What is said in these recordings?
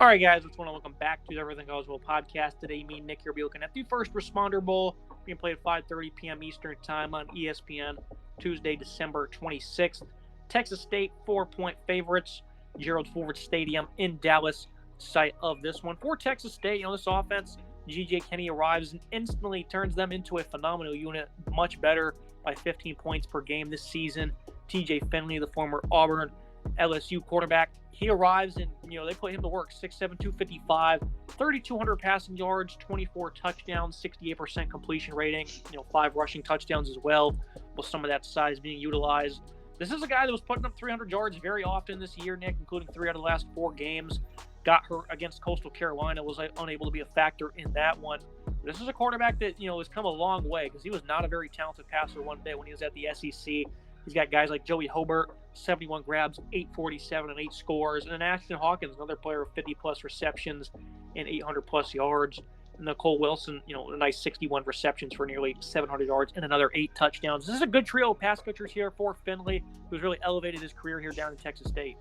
All right, guys, what's going on? Welcome back to the Everything Goes Well podcast. Today, me and Nick here will be looking at the First Responder Bowl being played at 5:30 p.m. Eastern Time on ESPN Tuesday, December 26th. Texas State 4-point favorites. Gerald Ford Stadium in Dallas, site of this one. For Texas State, this offense, G.J. Kenny arrives and instantly turns them into a phenomenal unit, much better by 15 points per game this season. T.J. Finley, the former Auburn LSU quarterback, he arrives and they put him to work. 6'7", 255, 3,200 passing yards, 24 touchdowns, 68% completion rating. 5 rushing touchdowns as well, with some of that size being utilized. This is a guy that was putting up 300 yards very often this year, Nick, including 3 out of the last 4 games. Got hurt against Coastal Carolina, was unable to be a factor in that one. This is a quarterback that has come a long way, because he was not a very talented passer one bit when he was at the SEC. He's got guys like Joey Hobart, 71 grabs, 847 and 8 scores. And then Ashton Hawkins, another player with 50-plus receptions and 800-plus yards. And Nicole Wilson, a nice 61 receptions for nearly 700 yards and another 8 touchdowns. This is a good trio of pass catchers here for Finley, who's really elevated his career here down in Texas State.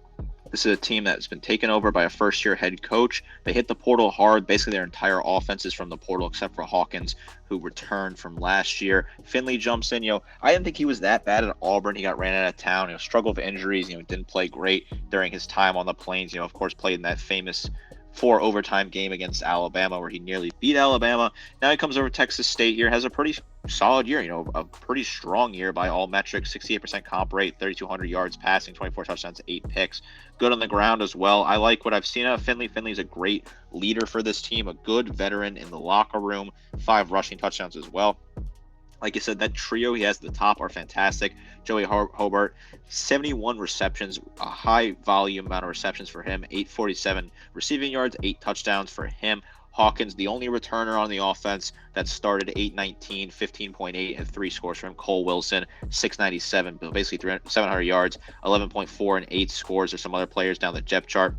This is a team that's been taken over by a first-year head coach. They hit the portal hard. Basically, their entire offense is from the portal, except for Hawkins, who returned from last year. Finley jumps in. I didn't think he was that bad at Auburn. He got ran out of town. Struggled with injuries. Didn't play great during his time on the Plains. Of course, played in that famous 4 overtime game against Alabama where he nearly beat Alabama. Now he comes over to Texas State here, has a pretty solid year, a pretty strong year by all metrics. 68% comp rate, 3,200 yards passing, 24 touchdowns, 8 picks. Good on the ground as well. I like what I've seen of Finley. Finley's a great leader for this team, a good veteran in the locker room, 5 rushing touchdowns as well. Like I said, that trio he has at the top are fantastic. Joey Hobart, 71 receptions, a high volume amount of receptions for him, 847 receiving yards, 8 touchdowns for him. Hawkins, the only returner on the offense that started 819, 15.8, and 3 scores from him. Cole Wilson, 697, basically 700 yards, 11.4 and 8 scores. There's some other players down the depth chart.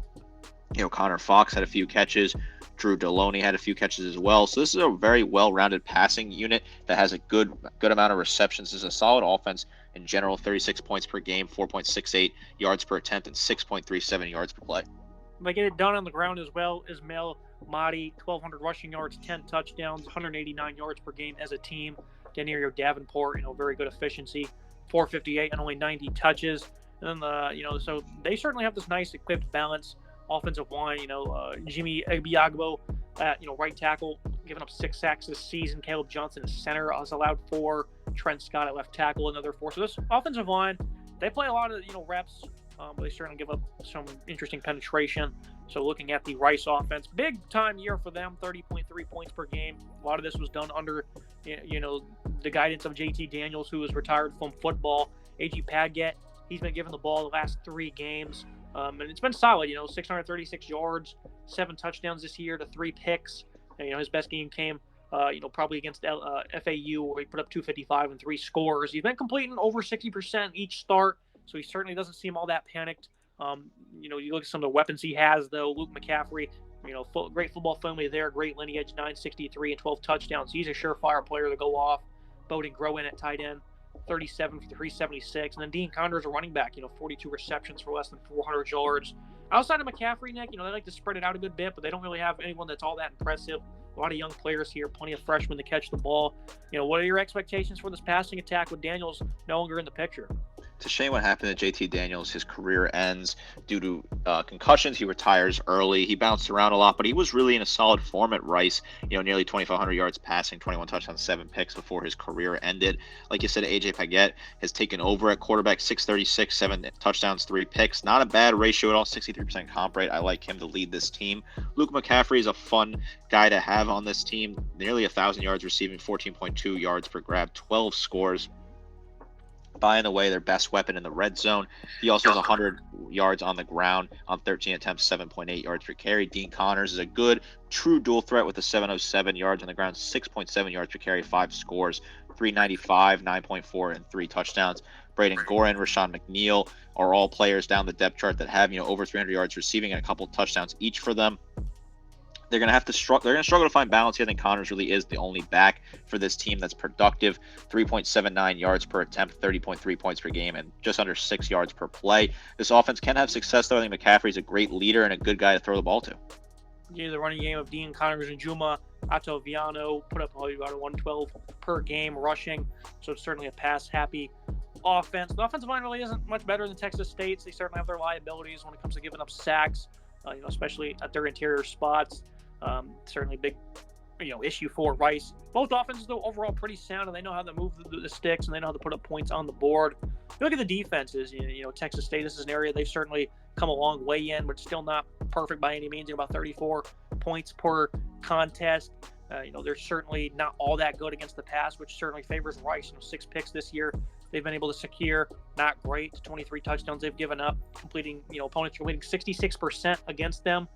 Connor Fox had a few catches. Drew Deloney had a few catches as well. So this is a very well-rounded passing unit that has a good amount of receptions. This is a solid offense in general, 36 points per game, 4.68 yards per attempt, and 6.37 yards per play. They get it done on the ground as well. Ismail Mahdi, 1,200 rushing yards, 10 touchdowns, 189 yards per game as a team. Danirio Davenport, very good efficiency, 458 and only 90 touches. And then, so they certainly have this nice equipped balance. Offensive line, Jimmy Ebiagbo at, right tackle, giving up 6 sacks this season. Caleb Johnson at center has allowed 4. Trent Scott at left tackle, another 4. So this offensive line, they play a lot of, reps, but they certainly give up some interesting penetration. So looking at the Rice offense, big time year for them, 30.3 points per game. A lot of this was done under, the guidance of JT Daniels, who was retired from football. A.G. Padgett, he's been given the ball the last 3 games. And it's been solid, 636 yards, 7 touchdowns this year to 3 picks. And, his best game came, probably against FAU, where he put up 255 and 3 scores. He's been completing over 60% each start, so he certainly doesn't seem all that panicked. You look at some of the weapons he has, though. Luke McCaffrey, great football family there, great lineage, 963 and 12 touchdowns. He's a surefire player to go off. Bowden Groen at tight end, 37 for 376. And then Dean Condor's a running back, 42 receptions for less than 400 yards. Outside of McCaffrey, Nick, they like to spread it out a good bit, but they don't really have anyone that's all that impressive. A lot of young players here, plenty of freshmen to catch the ball. What are your expectations for this passing attack with Daniels no longer in the picture? It's a shame what happened to JT Daniels. His career ends due to concussions. He retires early. He bounced around a lot, but he was really in a solid form at Rice. Nearly 2,500 yards passing, 21 touchdowns, 7 picks before his career ended. Like you said, A.J. Padgett has taken over at quarterback, 636, 7 touchdowns, 3 picks. Not a bad ratio at all, 63% comp rate. I like him to lead this team. Luke McCaffrey is a fun guy to have on this team. Nearly 1,000 yards receiving, 14.2 yards per grab, 12 scores. By the way, their best weapon in the red zone. He also has 100 yards on the ground on 13 attempts, 7.8 yards per carry. Dean Connors is a good, true dual threat with a 707 yards on the ground, 6.7 yards per carry, 5 scores, 395, 9.4, and 3 touchdowns. Braden Gorin, Rashawn McNeil are all players down the depth chart that have, over 300 yards receiving and a couple touchdowns each for them. They're going to struggle to find balance here. I think Connors really is the only back for this team that's productive. 3.79 yards per attempt, 30.3 points per game, and just under 6 yards per play. This offense can have success, though. I think McCaffrey's a great leader and a good guy to throw the ball to. The running game of Dean Connors and Juma Ataviano put up probably about a 112 per game rushing, so it's certainly a pass-happy offense. The offensive line really isn't much better than Texas State's. They certainly have their liabilities when it comes to giving up sacks, especially at their interior spots. Certainly a big issue for Rice. Both offenses, though, overall pretty sound, and they know how to move the sticks, and they know how to put up points on the board. You look at the defenses, Texas State, this is an area they've certainly come a long way in, but still not perfect by any means. About 34 points per contest. They're certainly not all that good against the pass, which certainly favors Rice. 6 picks this year they've been able to secure. Not great. 23 touchdowns they've given up, opponents completing 66% against them.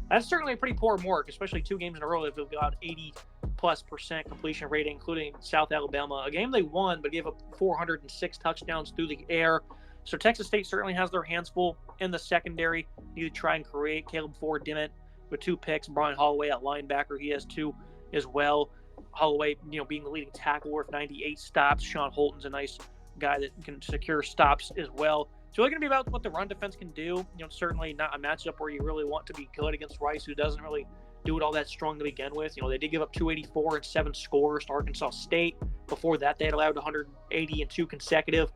That's certainly a pretty poor mark, especially 2 games in a row. They've got 80+% completion rating, including South Alabama, a game they won but gave up 406 touchdowns through the air. So Texas State certainly has their hands full in the secondary. Need to try and create. Caleb Ford-Dimmitt with 2 picks. Brian Holloway at linebacker, he has 2 as well. Holloway, being the leading tackler with 98 stops. Sean Holton's a nice guy that can secure stops as well. So it's going to be about what the run defense can do. Certainly not a matchup where you really want to be good against Rice, who doesn't really do it all that strong to begin with. They did give up 284 and 7 scores to Arkansas State. Before that, they had allowed 180 and 2 consecutive.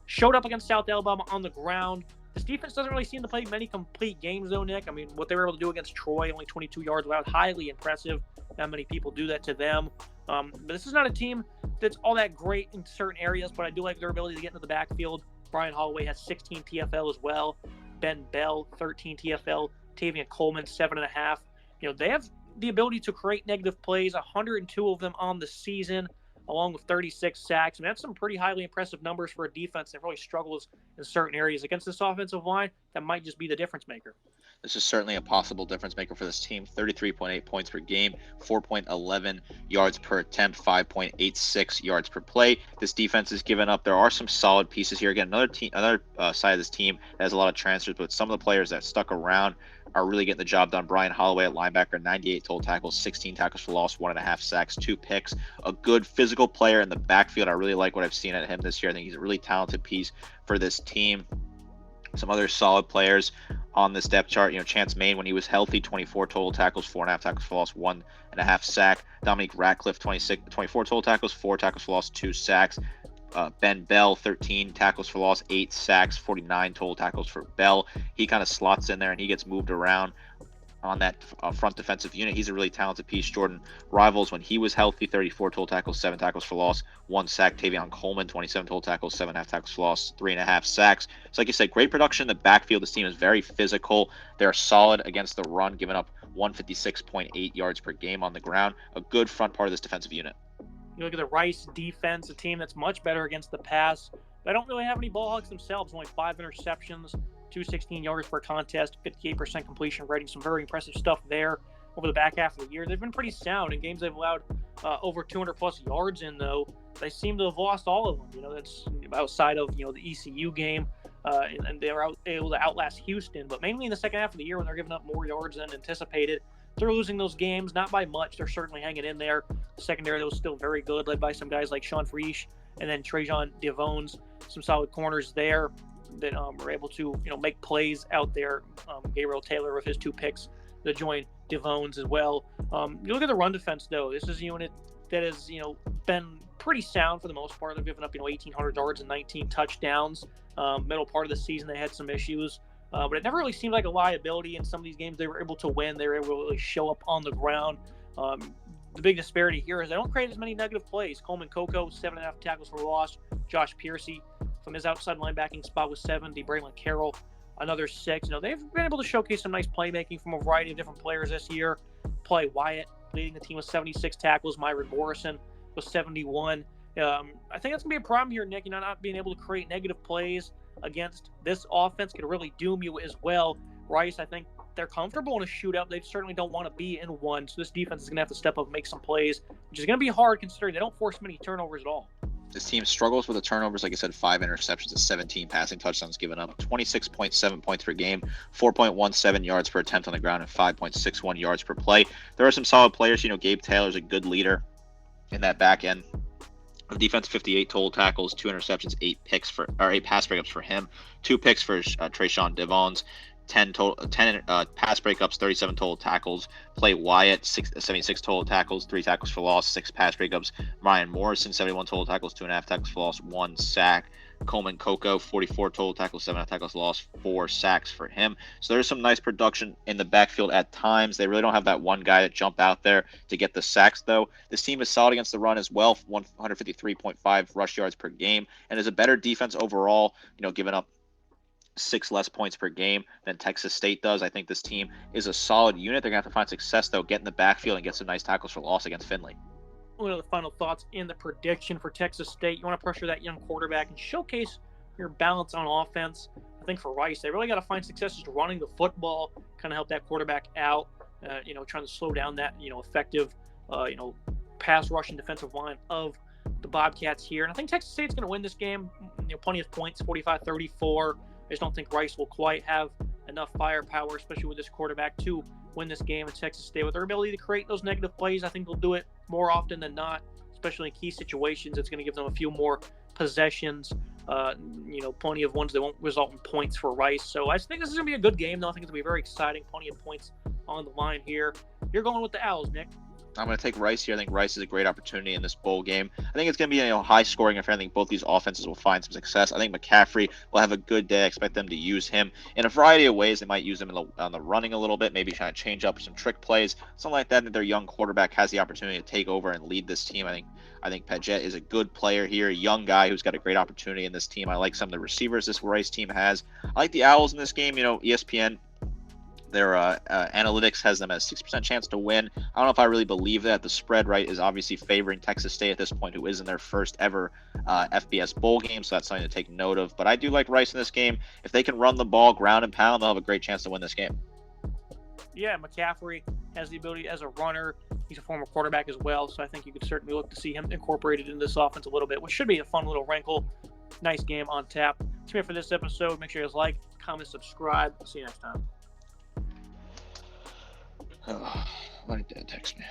Showed up against South Alabama on the ground. This defense doesn't really seem to play many complete games, though, Nick. What they were able to do against Troy, only 22 yards allowed, highly impressive. Not many people do that to them. But this is not a team that's all that great in certain areas, but I do like their ability to get into the backfield. Brian Holloway has 16 TFL as well. Ben Bell, 13 TFL. Tavian Coleman, 7.5. They have the ability to create negative plays, 102 of them on the season, along with 36 sacks. That's some pretty highly impressive numbers for a defense that really struggles in certain areas. Against this offensive line, that might just be the difference maker. This is certainly a possible difference maker for this team. 33.8 points per game, 4.11 yards per attempt, 5.86 yards per play. This defense is given up. There are some solid pieces here. Again, another side of this team that has a lot of transfers, but some of the players that stuck around are really getting the job done. Brian Holloway at linebacker, 98 total tackles, 16 tackles for loss, 1.5 sacks, 2 picks. A good physical player in the backfield. I really like what I've seen at him this year. I think he's a really talented piece for this team. Some other solid players on this depth chart, Chance Main, when he was healthy, 24 total tackles, 4.5 tackles for loss, 1.5 sack. Dominique Ratcliffe, 24 total tackles, 4 tackles for loss, 2 sacks. Ben Bell, 13 tackles for loss, 8 sacks, 49 total tackles for Bell. He kind of slots in there and he gets moved around on that front defensive unit. He's a really talented piece. Jordan Rivals, when he was healthy, 34 total tackles, 7 tackles for loss, 1 sack. Tavion Coleman, 27 total tackles, 7.5 tackles for loss, 3.5 sacks. So like you said, great production in the backfield. This team is very physical. They're solid against the run, giving up 156.8 yards per game on the ground. A good front part of this defensive unit. You look at the Rice defense, a team that's much better against the pass. They don't really have any ball hawks themselves, only 5 interceptions, 216 yards per contest, 58% completion rating. Some very impressive stuff there over the back half of the year. They've been pretty sound in games they've allowed over 200+ yards in, though. They seem to have lost all of them. That's outside of, the ECU game, and they were able to outlast Houston. But mainly in the second half of the year when they're giving up more yards than anticipated, they're losing those games, not by much. They're certainly hanging in there. The secondary, was still very good, led by some guys like Sean Freesh and then Trajan Devones, some solid corners there that were able to, make plays out there. Gabriel Taylor with his 2 picks to join Devones as well. You look at the run defense, though. This is a unit that has, been pretty sound for the most part. They've given up, 1,800 yards and 19 touchdowns. Middle part of the season, they had some issues. But it never really seemed like a liability in some of these games they were able to win. They were able to really show up on the ground. The big disparity here is they don't create as many negative plays. Coleman Coco, 7.5 tackles for loss. Josh Piercy from his outside linebacking spot with 7. Braylon Carroll, another 6. They've been able to showcase some nice playmaking from a variety of different players this year. Play Wyatt leading the team with 76 tackles. Myron Morrison with 71. I think that's going to be a problem here, Nick. Not being able to create negative plays against this offense could really doom you as well. Rice, I think they're comfortable in a shootout. They certainly don't want to be in one. So this defense is going to have to step up and make some plays, which is going to be hard considering they don't force many turnovers at all. This team struggles with the turnovers. Like I said, 5 interceptions and 17 passing touchdowns given up, 26.7 points per game, 4.17 yards per attempt on the ground, and 5.61 yards per play. There are some solid players. Gabe Taylor's a good leader in that back end. The defense, 58 total tackles, 2 interceptions, 8 pass breakups for him, 2 picks for Trayshawn Devons. 10 pass breakups, 37 total tackles. Play Wyatt, 76 total tackles, 3 tackles for loss, 6 pass breakups. Ryan Morrison, 71 total tackles, 2.5 tackles for loss, 1 sack. Coleman Coco, 44 total tackles, 7 tackles lost, 4 sacks for him. So there's some nice production in the backfield at times. They really don't have that one guy that jump out there to get the sacks, though. This team is solid against the run as well, 153.5 rush yards per game, and is a better defense overall, giving up 6 less points per game than Texas State does. I think this team is a solid unit. They're going to have to find success, though, get in the backfield and get some nice tackles for loss against Finley. One of the final thoughts in the prediction for Texas State. You want to pressure that young quarterback and showcase your balance on offense. I think for Rice, they really got to find success just running the football, kind of help that quarterback out, trying to slow down that, effective, pass rushing defensive line of the Bobcats here. And I think Texas State's going to win this game. Plenty of points, 45-34. I just don't think Rice will quite have enough firepower, especially with this quarterback, to win this game. In Texas State, with their ability to create those negative plays, I think they'll do it more often than not, especially in key situations. It's going to give them a few more possessions, plenty of ones that won't result in points for Rice. So I think this is going to be a good game, though. I think it's going to be very exciting. Plenty of points on the line here. You're going with the Owls, Nick. I'm going to take Rice here. I think Rice is a great opportunity in this bowl game. I think it's going to be high scoring affair. I think both these offenses will find some success. I think McCaffrey will have a good day. I expect them to use him in a variety of ways. They might use him on the running a little bit, maybe trying to change up some trick plays, something like that. That their young quarterback has the opportunity to take over and lead this team. I think Paget is a good player here, a young guy who's got a great opportunity in this team. I like some of the receivers this Rice team has. I like the Owls in this game. ESPN, their analytics has them as 6% chance to win. I don't know if I really believe that. The spread, right, is obviously favoring Texas State at this point, who is in their first ever FBS bowl game, so that's something to take note of. But I do like Rice in this game. If they can run the ball, ground and pound, they'll have a great chance to win this game. Yeah, McCaffrey has the ability as a runner. He's a former quarterback as well, so I think you could certainly look to see him incorporated in this offense a little bit, which should be a fun little wrinkle. Nice game on tap. That's me for this episode. Make sure you guys like, comment, subscribe. See you next time. Oh, why did Dad text me?